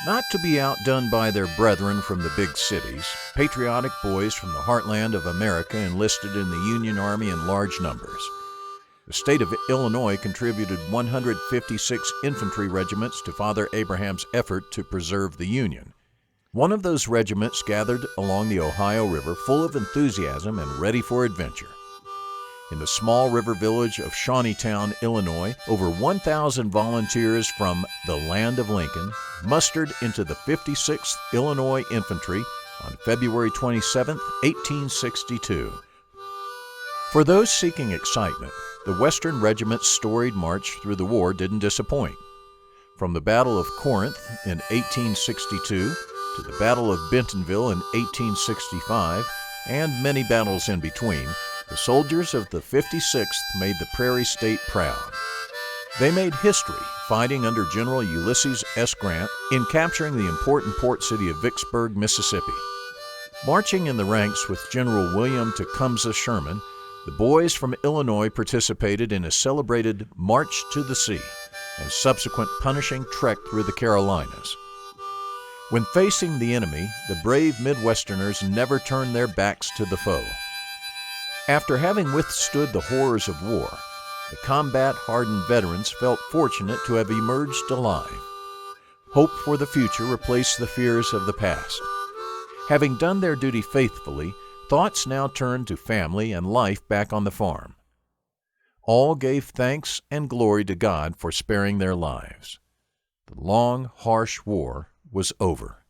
Not to be outdone by their brethren from the big cities, patriotic boys from the heartland of America enlisted in the Union Army in large numbers. The state of Illinois contributed 156 infantry regiments to Father Abraham's effort to preserve the Union. One of those regiments gathered along the Ohio River full of enthusiasm and ready for adventure. In the small river village of Shawneetown, Illinois, over 1,000 volunteers from the land of Lincoln mustered into the 56th Illinois Infantry on February 27, 1862. For those seeking excitement, the Western Regiment's storied march through the war didn't disappoint. From the Battle of Corinth in 1862 to the Battle of Bentonville in 1865, and many battles in between, the soldiers of the 56th made the Prairie State proud. They made history fighting under General Ulysses S. Grant in capturing the important port city of Vicksburg, Mississippi. Marching in the ranks with General William Tecumseh Sherman, the boys from Illinois participated in a celebrated March to the Sea and subsequent punishing trek through the Carolinas. When facing the enemy, the brave Midwesterners never turned their backs to the foe. After having withstood the horrors of war, the combat-hardened veterans felt fortunate to have emerged alive. Hope for the future replaced the fears of the past. Having done their duty faithfully, thoughts now turned to family and life back on the farm. All gave thanks and glory to God for sparing their lives. The long, harsh war was over.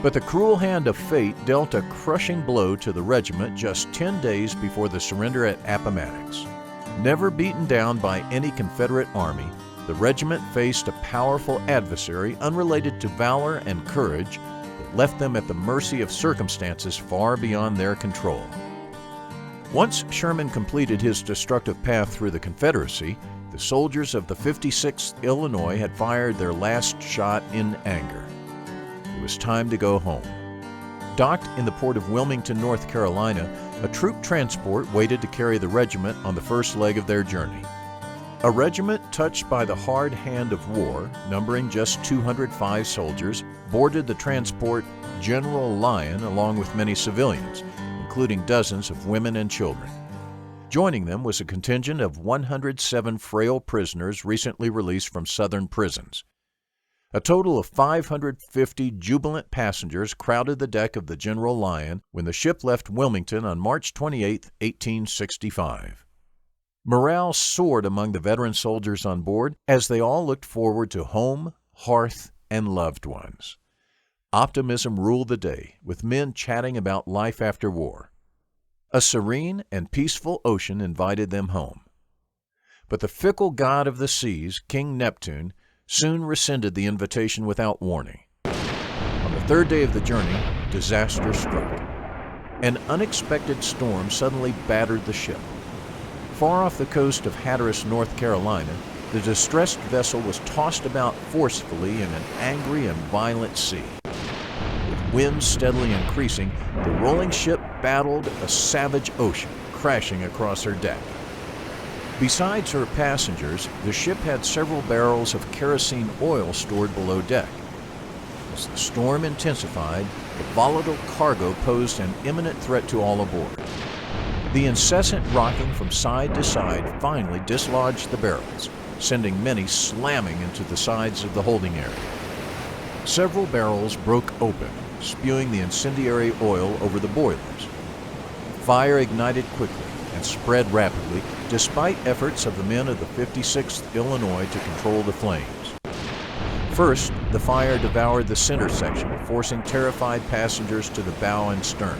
But the cruel hand of fate dealt a crushing blow to the regiment just 10 days before the surrender at Appomattox. Never beaten down by any Confederate army, the regiment faced a powerful adversary unrelated to valor and courage that left them at the mercy of circumstances far beyond their control. Once Sherman completed his destructive path through the Confederacy, the soldiers of the 56th Illinois had fired their last shot in anger. It was time to go home. Docked in the port of Wilmington, North Carolina, a troop transport waited to carry the regiment on the first leg of their journey. A regiment touched by the hard hand of war, numbering just 205 soldiers, boarded the transport General Lyon along with many civilians, including dozens of women and children. Joining them was a contingent of 107 frail prisoners recently released from Southern prisons. A total of 550 jubilant passengers crowded the deck of the General Lyon when the ship left Wilmington on March 28, 1865. Morale soared among the veteran soldiers on board as they all looked forward to home, hearth, and loved ones. Optimism ruled the day, with men chatting about life after war. A serene and peaceful ocean invited them home. But the fickle god of the seas, King Neptune, soon rescinded the invitation without warning. On the third day of the journey, disaster struck. An unexpected storm suddenly battered the ship. Far off the coast of Hatteras, North Carolina, the distressed vessel was tossed about forcefully in an angry and violent sea. With winds steadily increasing, the rolling ship battled a savage ocean, crashing across her deck. Besides her passengers, the ship had several barrels of kerosene oil stored below deck. As the storm intensified, the volatile cargo posed an imminent threat to all aboard. The incessant rocking from side to side finally dislodged the barrels, sending many slamming into the sides of the holding area. Several barrels broke open, spewing the incendiary oil over the boilers. Fire ignited quickly and spread rapidly, despite efforts of the men of the 56th Illinois to control the flames. First, the fire devoured the center section, forcing terrified passengers to the bow and stern.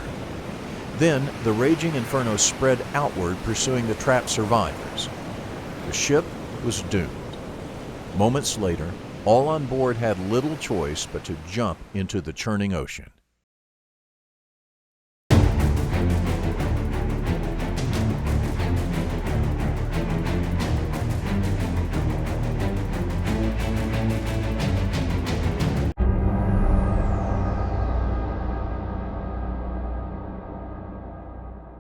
Then, the raging inferno spread outward, pursuing the trapped survivors. The ship was doomed. Moments later, all on board had little choice but to jump into the churning ocean.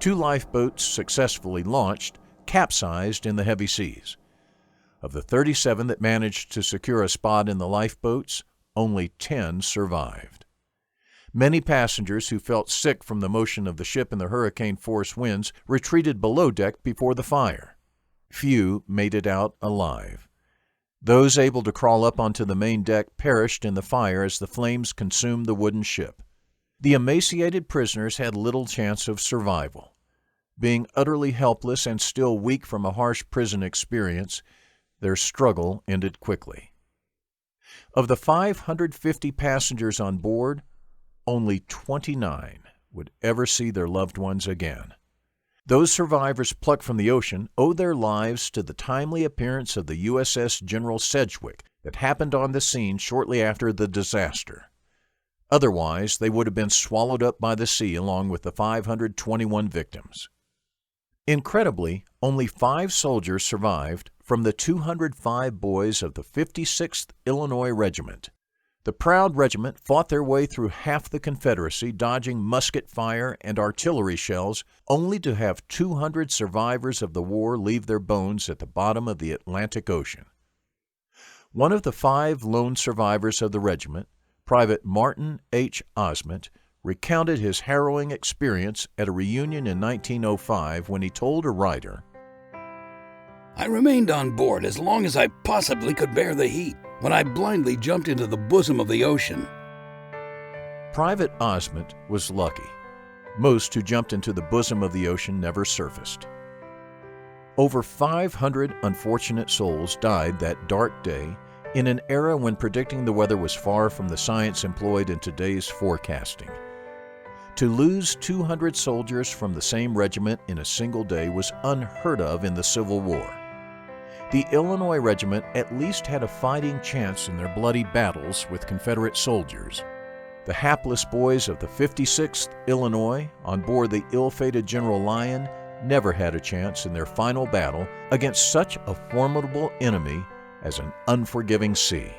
2 lifeboats successfully launched capsized in the heavy seas. Of the 37 that managed to secure a spot in the lifeboats, only 10 survived. Many passengers who felt sick from the motion of the ship in the hurricane-force winds retreated below deck before the fire. Few made it out alive. Those able to crawl up onto the main deck perished in the fire as the flames consumed the wooden ship. The emaciated prisoners had little chance of survival. Being utterly helpless and still weak from a harsh prison experience, their struggle ended quickly. Of the 550 passengers on board, only 29 would ever see their loved ones again. Those survivors plucked from the ocean owe their lives to the timely appearance of the USS General Sedgwick that happened on the scene shortly after the disaster. Otherwise, they would have been swallowed up by the sea along with the 521 victims. Incredibly, only 5 soldiers survived from the 205 boys of the 56th Illinois Regiment. The proud regiment fought their way through half the Confederacy, dodging musket fire and artillery shells, only to have 200 survivors of the war leave their bones at the bottom of the Atlantic Ocean. One of the 5 lone survivors of the regiment, Private Martin H. Osment, recounted his harrowing experience at a reunion in 1905 when he told a writer, "I remained on board as long as I possibly could bear the heat, when I blindly jumped into the bosom of the ocean." Private Osment was lucky. Most who jumped into the bosom of the ocean never surfaced. Over 500 unfortunate souls died that dark day in an era when predicting the weather was far from the science employed in today's forecasting. To lose 200 soldiers from the same regiment in a single day was unheard of in the Civil War. The Illinois Regiment at least had a fighting chance in their bloody battles with Confederate soldiers. The hapless boys of the 56th Illinois, on board the ill-fated General Lyon, never had a chance in their final battle against such a formidable enemy as an unforgiving sea.